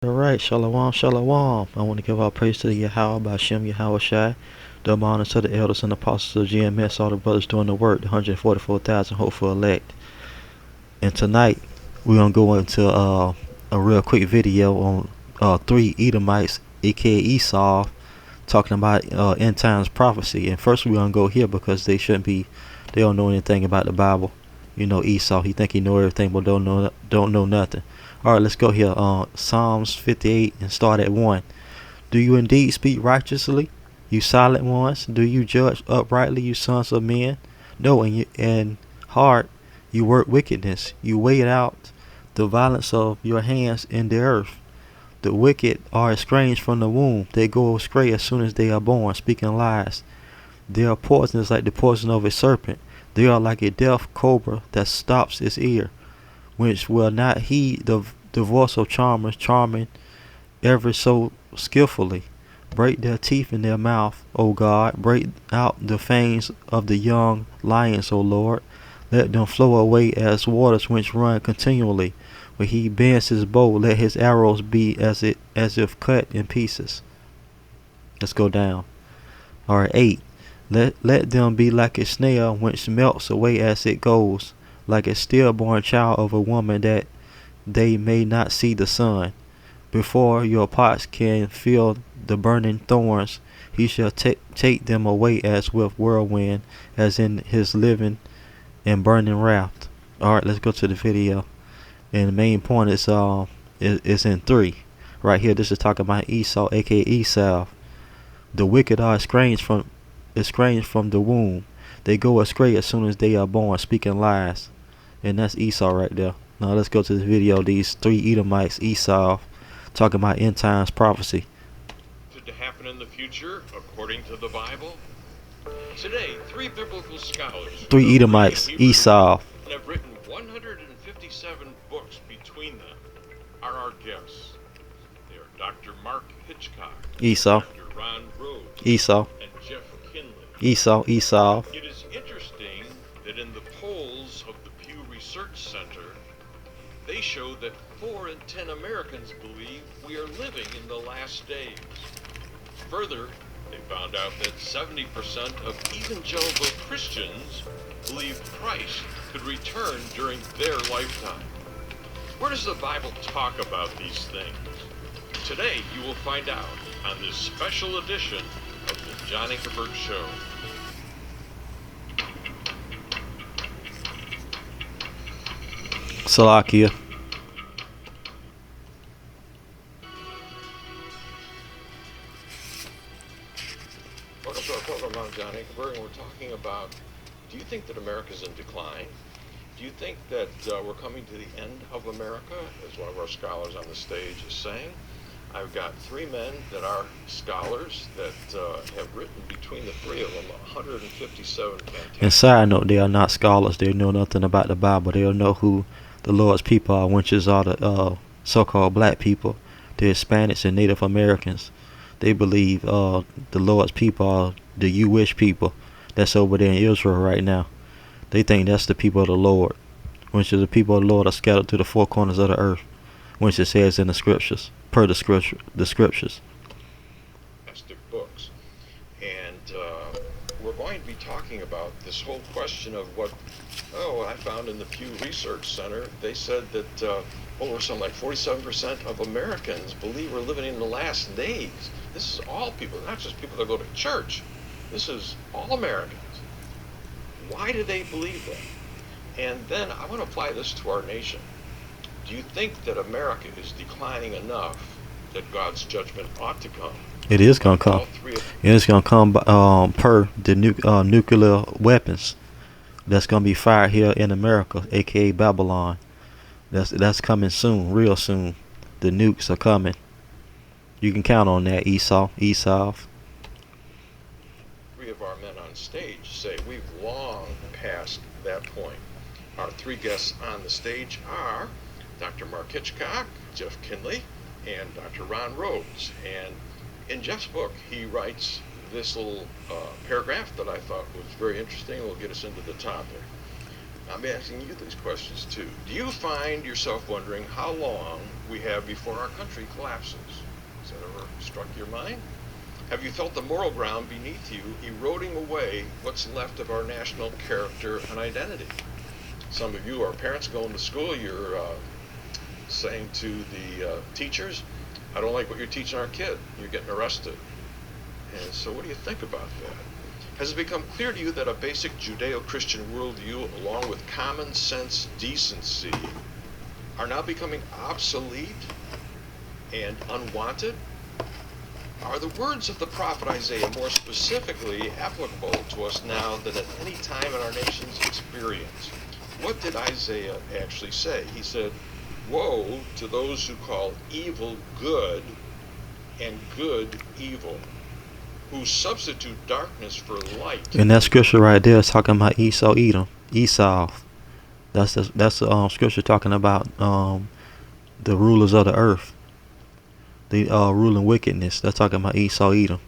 Alright, Shalom, Shalom. I want to give our praise to the Yahweh by Shem Yahweh Shai. Double honor to the elders and apostles of GMS, all the brothers doing the work, the 144,000 hopeful elect. And tonight, we're going to go into a real quick video on three Edomites, aka Esav, talking about end times prophecy. And first, we're going to go here because they don't know anything about the Bible. You know, Esau, he think he know everything, but don't know nothing. All right, let's go here. Psalms 58 and start at 1. Do you indeed speak righteously, you silent ones? Do you judge uprightly, you sons of men? No, in heart you work wickedness. You weigh out the violence of your hands in the earth. The wicked are estranged from the womb. They go astray as soon as they are born, speaking lies. They are poisonous like the poison of a serpent. They are like a deaf cobra that stops its ear, which will not heed the voice of charmers, charming ever so skillfully. Break their teeth in their mouth, O God. Break out the fangs of the young lions, O Lord. Let them flow away as waters which run continually. When he bends his bow, let his arrows be as if cut in pieces. Let's go down. Alright, 8. Let them be like a snail which melts away as it goes, like a stillborn child of a woman, that they may not see the sun. Before your pots can feel the burning thorns, he shall take them away as with whirlwind, as in his living and burning wrath. Alright, let's go to the video. And the main point is in 3. Right here, this is talking about Esau, aka Esav. The wicked are estranged from the womb. They go astray as soon as they are born, speaking lies. And that's Esau right there. Now let's go to the video. These three Edomites, Esau, talking about end times prophecy. To happen in the future, according to the Bible. Today, three biblical scholars, three Edomites, Esau, and have written 157 books between them, are our guests. They are Dr. Mark Hitchcock, Esau, Dr. Ron Rhodes, Esau, and Jeff Kinley. Esau. It is interesting that in the polls of the Pew Research Center, they show that 4 in 10 Americans believe we are living in the last days. Further, they found out that 70% of evangelical Christians believe Christ could return during their lifetime. Where does the Bible talk about these things? Today, you will find out on this special edition of the John Inkerberg Show. Salakia. Welcome to our program. I'm John Inkerberg, and we're talking about, do you think that America's in decline? Do you think that we're coming to the end of America, as one of our scholars on the stage is saying? I've got 3 men that are scholars that have written between the 3 of them 157 fantastic. And side note, they are not scholars. They know nothing about the Bible. They don't know who the Lord's people are, which is all the so-called black people, the Hispanics and Native Americans. They believe the Lord's people are the Jewish people that's over there in Israel right now. They think that's the people of the Lord, which is the people of the Lord are scattered to the 4 corners of the earth, which it says in the scriptures, per the scriptures. Fantastic books. And we're going to be talking about this whole question of what, I found in the Pew Research Center, they said that over something like 47% of Americans believe we're living in the last days. This is all people, not just people that go to church. This is all Americans. Why do they believe that? And then I want to apply this to our nation. Do you think that America is declining enough that God's judgment ought to come? It is going to come. And it's going to come per the nuclear weapons that's going to be fired here in America, aka Babylon. That's coming soon, real soon. The nukes are coming. You can count on that, Esau. 3 of our men on stage say we've long passed that point. Our 3 guests on the stage are Dr. Mark Hitchcock, Jeff Kinley, and Dr. Ron Rhodes. And in Jeff's book, he writes this little paragraph that I thought was very interesting. Will get us into the topic. I'm asking you these questions too. Do you find yourself wondering how long we have before our country collapses? Has that ever struck your mind? Have you felt the moral ground beneath you eroding away what's left of our national character and identity? Some of you are parents going to school. You're saying to the teachers, I don't like what you're teaching our kid. You're getting arrested. And so what do you think about that? Has it become clear to you that a basic Judeo-Christian worldview, along with common sense decency, are now becoming obsolete and unwanted? Are the words of the prophet Isaiah more specifically applicable to us now than at any time in our nation's experience? What did Isaiah actually say? He said, woe to those who call evil good and good evil, who substitute darkness for light. And that scripture right there is talking about Esau, Edom, Esav. That's scripture talking about the rulers of the earth, the ruling wickedness. That's talking about Esau, Edom.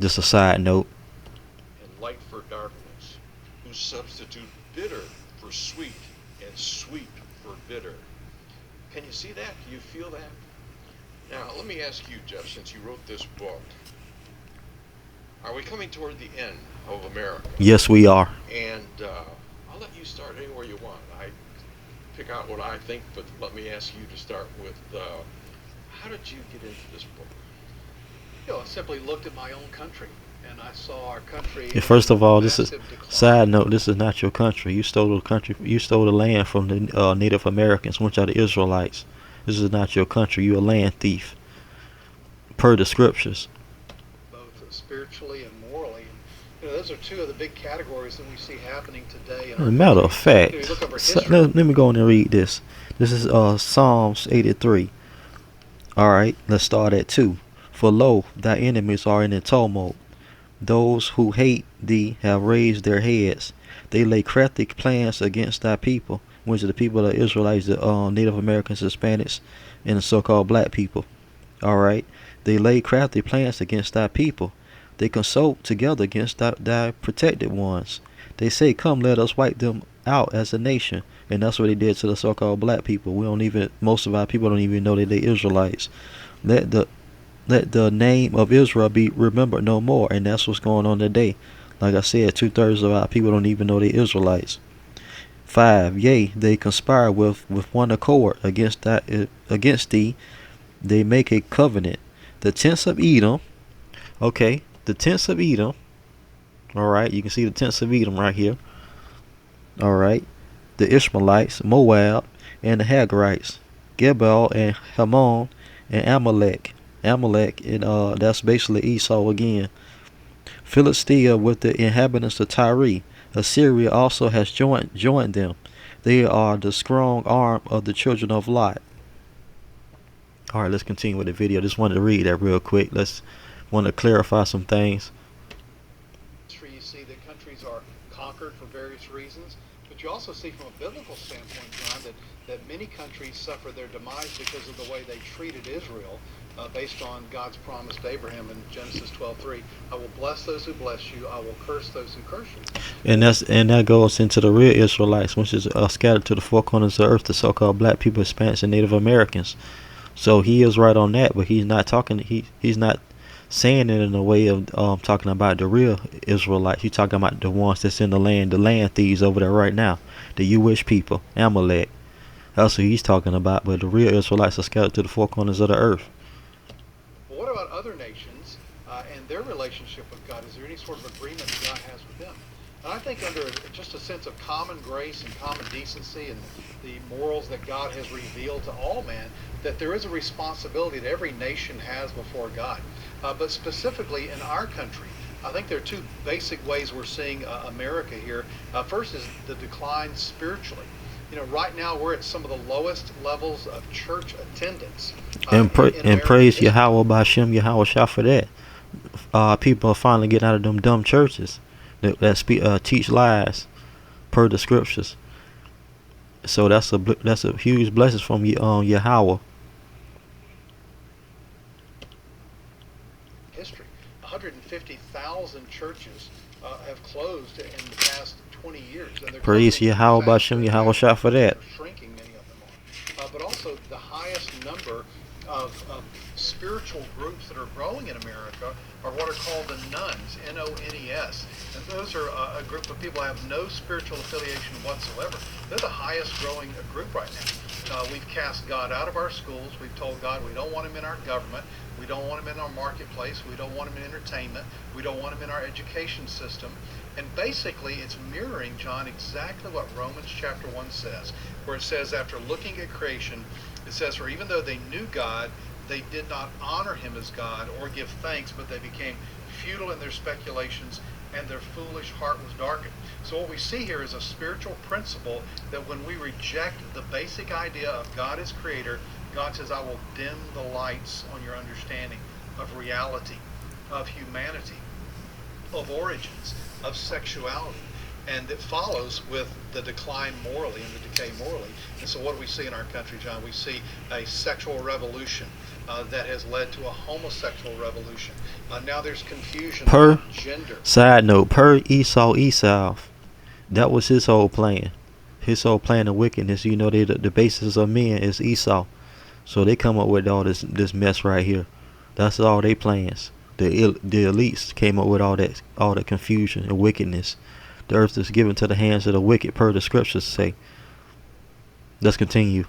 Just a side note. And light for darkness, who substitute bitter for sweet and sweet for bitter. Can you see that? Do you feel that? Now, let me ask you, Jeff, since you wrote this book, are we coming toward the end of America? Yes, we are. And I'll let you start anywhere you want. I pick out what I think, but let me ask you to start with, how did you get into this book? I simply looked at my own country, and I saw our country. Yeah, first of all, this is decline. side note. This is not your country. You stole the country. You stole the land from the Native Americans, which are the Israelites. This is not your country. You're a land thief, per the scriptures. Both spiritually and morally. And, those are two of the big categories that we see happening today. As a matter of fact, you look over let me go in and read this. This is Psalms 83. All right, let's start at 2. For lo, thy enemies are in a tumult. Those who hate thee have raised their heads. They lay crafty plans against thy people, which are the people of Israelites, the Native Americans, Hispanics, and the so-called black people. All right, they lay crafty plans against thy people. They consult together against thy protected ones. They say, come, let us wipe them out as a nation. And that's what they did to the so-called black people. Most of our people don't even know that they Israelites. Let the name of Israel be remembered no more. And that's what's going on today. Like I said, 2/3 of our people don't even know they Israelites. 5. Yea, they conspire with one accord against thee. They make a covenant. The tents of Edom. Okay, the tents of Edom. Alright, you can see the tents of Edom right here. Alright. The Ishmaelites, Moab, and the Hagarites, Gebal and Hammon and Amalek. Amalek, and that's basically Esau again. Philistia with the inhabitants of Tyre. Assyria also has joined them. They are the strong arm of the children of Lot. All right, let's continue with the video. Just wanted to read that real quick. Want to clarify some things. You see that countries are conquered for various reasons, but you also see from a biblical standpoint, John, that many countries suffer their demise because of the way they treated Israel, based on God's promise to Abraham in Genesis 12:3. I will bless those who bless you. I will curse those who curse you. And that goes into the real Israelites, which is scattered to the four corners of the earth, the so-called black people, Hispanics, and Native Americans. So he is right on that, but he's not talking. He's not saying it in a way of talking about the real Israelites. He's talking about the ones that's in the land thieves over there right now, the Jewish people, Amalek. That's who he's talking about. But the real Israelites are scattered to the four corners of the earth. Well, what about other nations and their relationship with God? Is there any sort of agreement that God has with them? And I think under just a sense of common grace and common decency and the morals that God has revealed to all man, that there is a responsibility that every nation has before God. But specifically in our country, I think there are two basic ways we're seeing America here. First is the decline spiritually. Right now we're at some of the lowest levels of church attendance. And praise Yahweh B'Shem Yahweh Shah for that. People are finally getting out of them dumb churches that teach lies per the scriptures. So that's a huge blessing from Yahweh. history. 150,000 churches have closed in the past 20 years, and they're Praise closing Yahweh faster Bashem and Yahweh faster. Shah for that. They're shrinking, many of them are. But also the highest number of spiritual groups that are growing in America are what are called the nuns, N-O-N-E-S. And those are a group of people who have no spiritual affiliation whatsoever. They're the highest growing group right now. We've cast God out of our schools. We've told God we don't want him in our government. We don't want him in our marketplace. We don't want him in entertainment. We don't want him in our education system. And basically, it's mirroring, John, exactly what Romans chapter 1 says, where it says, after looking at creation, it says, for even though they knew God, they did not honor him as God or give thanks, but they became futile in their speculations, and their foolish heart was darkened. So what we see here is a spiritual principle that when we reject the basic idea of God as creator, God says, I will dim the lights on your understanding of reality, of humanity, of origins, of sexuality. And it follows with the decline morally and the decay morally. And so what do we see in our country, John? We see a sexual revolution that has led to a homosexual revolution. Now there's confusion about gender. Side note, per Esav, that was his whole plan. His whole plan of wickedness. You know, the basis of men is Esau. So they come up with all this mess right here. That's all they plans. The elites came up with all that confusion and wickedness. The earth is given to the hands of the wicked, per the scriptures say. Let's continue.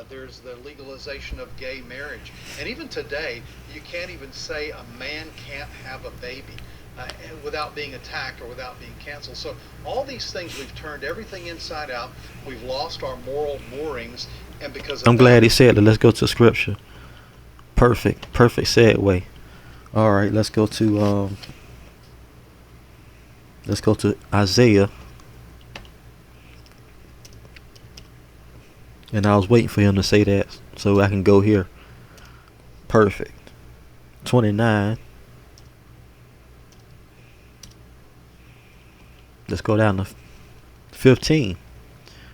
There's the legalization of gay marriage. And even today, you can't even say a man can't have a baby without being attacked or without being canceled. So all these things, we've turned everything inside out. We've lost our moral moorings. And because of I'm glad he said that. Let's go to scripture. Perfect segue. All right, let's go to Isaiah. And I was waiting for him to say that so I can go here. Perfect. 29. Let's go down to 15.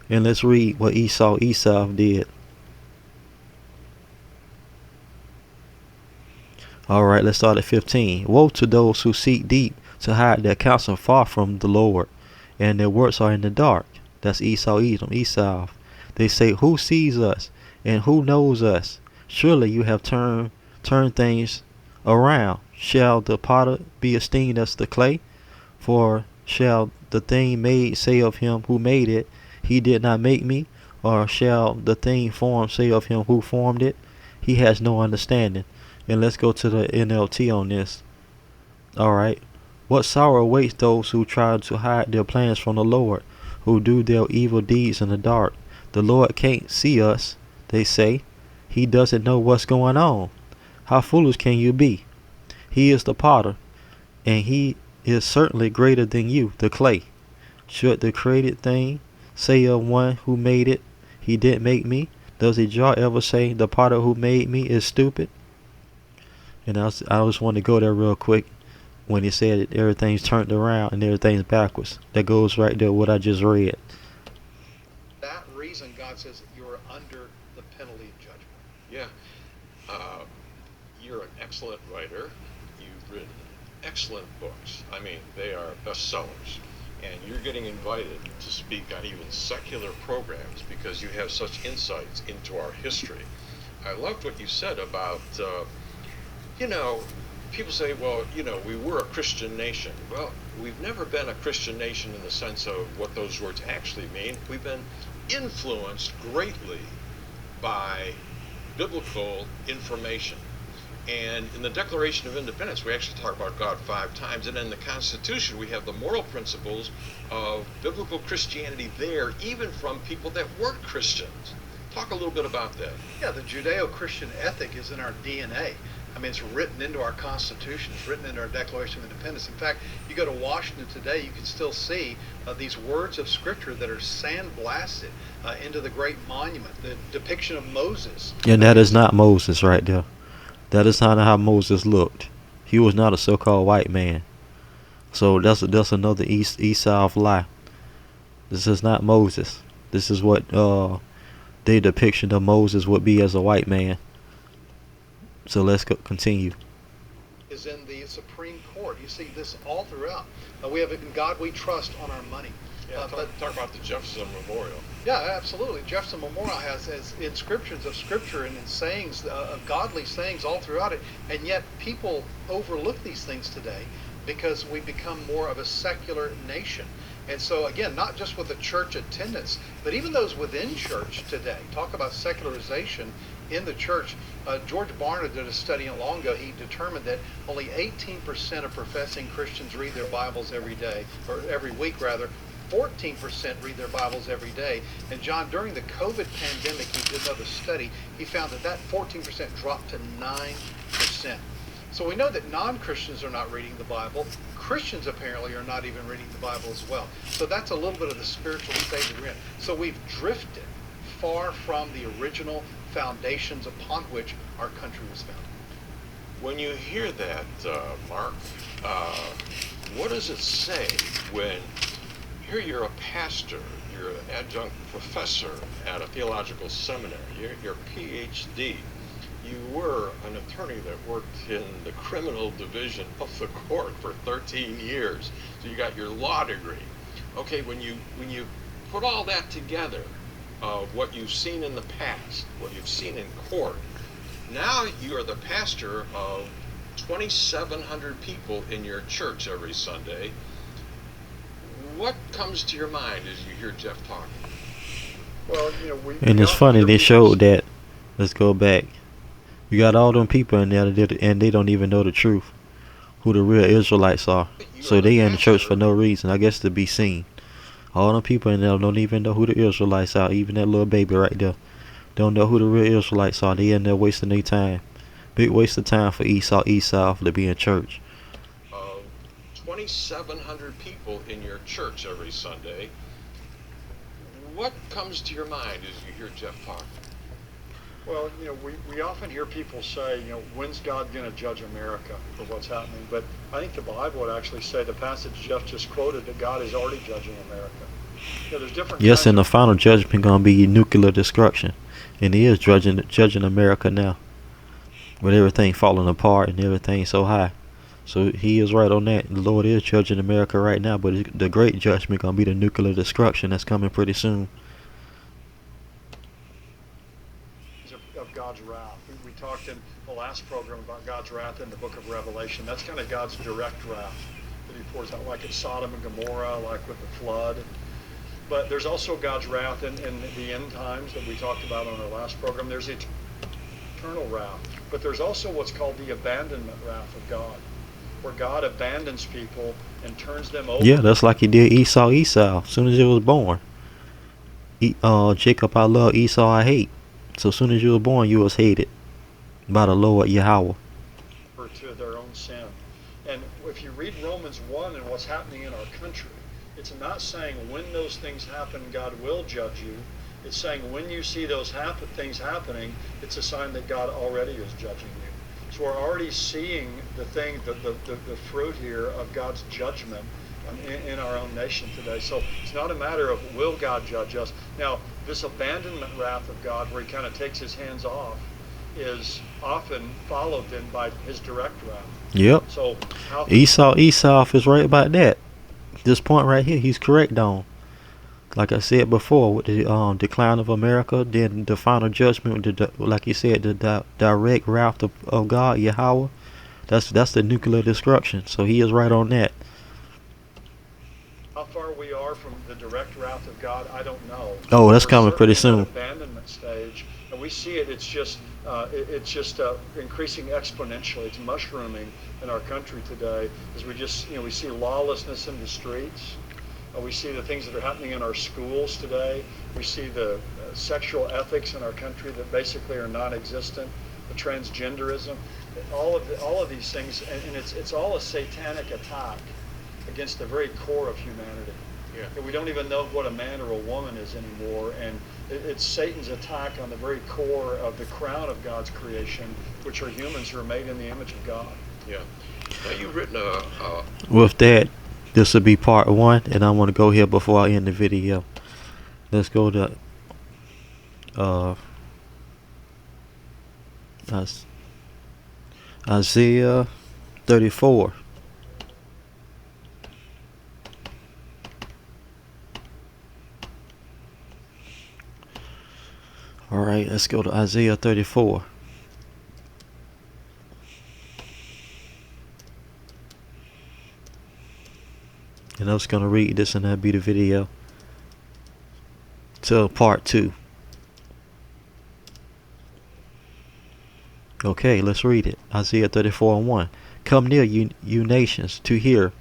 And let's read what Esav did. Alright, let's start at 15. Woe to those who seek deep to hide their counsel far from the Lord, and their works are in the dark. That's Esav. They say, who sees us, and who knows us? Surely you have turned things around. Shall the potter be esteemed as the clay? For shall the thing made say of him who made it, he did not make me? Or shall the thing formed say of him who formed it, he has no understanding? And let's go to the NLT on this. Alright. What sorrow awaits those who try to hide their plans from the Lord, who do their evil deeds in the dark. The Lord can't see us, they say. He doesn't know what's going on. How foolish can you be? He is the potter, and he is certainly greater than you, the clay. Should the created thing say of one who made it, he didn't make me? Does a jar ever say, the potter who made me is stupid? And I just want to go there real quick when he said that everything's turned around and everything's backwards. That goes right there what I just read. That reason God says you're under the penalty of judgment. Yeah. You're an excellent writer. You've written excellent books. I mean, they are bestsellers. And you're getting invited to speak on even secular programs because you have such insights into our history. I loved what you said about, people say, well, we were a Christian nation. Well, we've never been a Christian nation in the sense of what those words actually mean. We've been influenced greatly by biblical information. And in the Declaration of Independence, we actually talk about God 5 times. And in the Constitution, we have the moral principles of biblical Christianity there, even from people that weren't Christians. Talk a little bit about that. Yeah, the Judeo-Christian ethic is in our DNA. I mean, it's written into our Constitution. It's written into our Declaration of Independence. In fact, you go to Washington today, you can still see these words of Scripture that are sandblasted into the great monument, the depiction of Moses. And that is not Moses right there. That is not how Moses looked. He was not a so-called white man. So that's another Esav lie. This is not Moses. This is what their depiction of Moses would be as a white man. So let's continue. is in the Supreme Court. You see this all throughout. We have "In God We Trust" on our money. Yeah, talk about the Jefferson Memorial. Yeah, absolutely. Jefferson Memorial has inscriptions of Scripture and sayings, of godly sayings all throughout it, and yet people overlook these things today because we become more of a secular nation. And so, again, not just with the church attendance, but even those within church today. Talk about secularization in the church. George Barna did a study not long ago. He determined that only 18% of professing Christians read their Bibles every day, or every week rather. 14% read their Bibles every day. And John, during the COVID pandemic, he did another study. He found that 14% dropped to 9%. So we know that non-Christians are not reading the Bible. Christians apparently are not even reading the Bible as well. So that's a little bit of the spiritual state that we're in. So we've drifted far from the original foundations upon which our country was founded. When you hear that, Mark, what does it say when here you're a pastor, you're an adjunct professor at a theological seminary, you're PhD, you were an attorney that worked in the criminal division of the court for 13 years, so you got your law degree. Okay, when you put all that together, what you've seen in the past, what you've seen in court, now you are the pastor of 2,700 people in your church every Sunday. What comes to your mind as you hear Jeff talking? Well, And it's funny, they showed that. Let's go back. You got all them people in there, and they don't even know the truth, who the real Israelites are. So they in the church for no reason, I guess to be seen. All them people in there don't even know who the Israelites are. Even that little baby right there don't know who the real Israelites are. They in there wasting their time. Big waste of time for Esav to be in church. 2,700 people in your church every Sunday. What comes to your mind as you hear Jeff talk? Well, we often hear people say, when's God going to judge America for what's happening? But I think the Bible would actually say, the passage Jeff just quoted, that God is already judging America. There's different. Yes, and the final judgment gonna be nuclear destruction, and He is judging America now, with everything falling apart and everything so high. So He is right on that. The Lord is judging America right now, but the great judgment gonna be the nuclear destruction that's coming pretty soon. Of God's wrath. We talked in the last program about God's wrath in the book of Revelation. That's kind of God's direct wrath that He pours out, like at Sodom and Gomorrah, like with the flood. But there's also God's wrath in the end times that we talked about on our last program. There's eternal wrath. But there's also what's called the abandonment wrath of God, where God abandons people and turns them over. Yeah, that's like He did Esau. As soon as he was born. Jacob I love, Esau I hate. So as soon as you were born, you was hated by the Lord Yahweh. To their own sin. And if you read Romans 1 and what's happening in our country, it's not saying when those things happen, God will judge you. It's saying when you see those things happening, it's a sign that God already is judging you. So we're already seeing the fruit here of God's judgment in our own nation today. So it's not a matter of will God judge us. Now, this abandonment wrath of God, where He kind of takes His hands off, is often followed then by His direct wrath. Yep. So Esau is right about that. This point right here, he's correct on. Like I said before, with the decline of America, then the final judgment, like you said, the direct wrath of God, Yahweh, that's the nuclear destruction. So He is right on that. How far we are from the direct wrath of God, I don't know. Oh, that's coming pretty soon. Abandonment stage, and we see it. It's just increasing exponentially. It's mushrooming in our country today, as we see lawlessness in the streets. We see the things that are happening in our schools today. We see the sexual ethics in our country that basically are non-existent. The transgenderism, all of these things, and it's all a satanic attack against the very core of humanity. Yeah. And we don't even know what a man or a woman is anymore, and it's Satan's attack on the very core of the crown of God's creation, which are humans who are made in the image of God. Yeah. Now you've written With that, this will be part 1, and I want to go here before I end the video. Let's go to Isaiah 34. All right, let's go to Isaiah 34. And I was going to read this and that'll be the video to part 2. Okay, let's read it. Isaiah 34:1. Come near, you nations, to hear,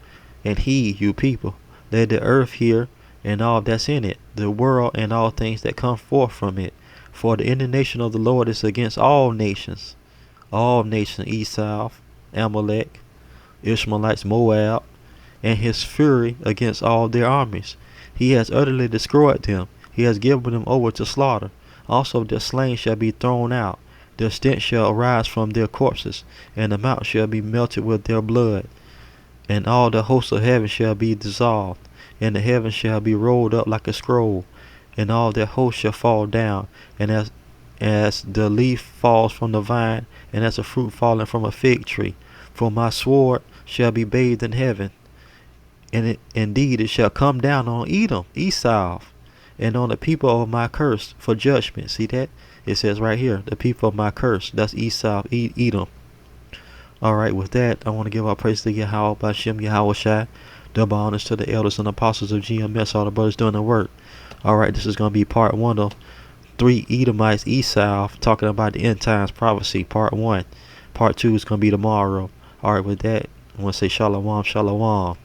and heed, you people. Let the earth hear, and all that's in it, the world and all things that come forth from it. For the indignation of the Lord is against all nations, Esav, Amalek, Ishmaelites, Moab, and his fury against all their armies. He has utterly destroyed them. He has given them over to slaughter. Also their slain shall be thrown out. Their stench shall arise from their corpses, and the mountain shall be melted with their blood. And all the hosts of heaven shall be dissolved, and the heavens shall be rolled up like a scroll, and all their hosts shall fall down, and as the leaf falls from the vine, and as a fruit falling from a fig tree. For my sword shall be bathed in heaven, and indeed it shall come down on Edom, Esav, and on the people of my curse for judgment. See that? It says right here, the people of my curse. That's Esav, Edom. Alright, with that, I want to give our praise to Yahweh, Bashem, Yahweh Shai. Double honors to the elders and apostles of GMS, all the brothers doing the work. Alright, this is going to be part 1 of 3 Edomites, Esav, talking about the end times prophecy, part 1. Part 2 is going to be tomorrow. Alright, with that, I want to say shalom, shalom.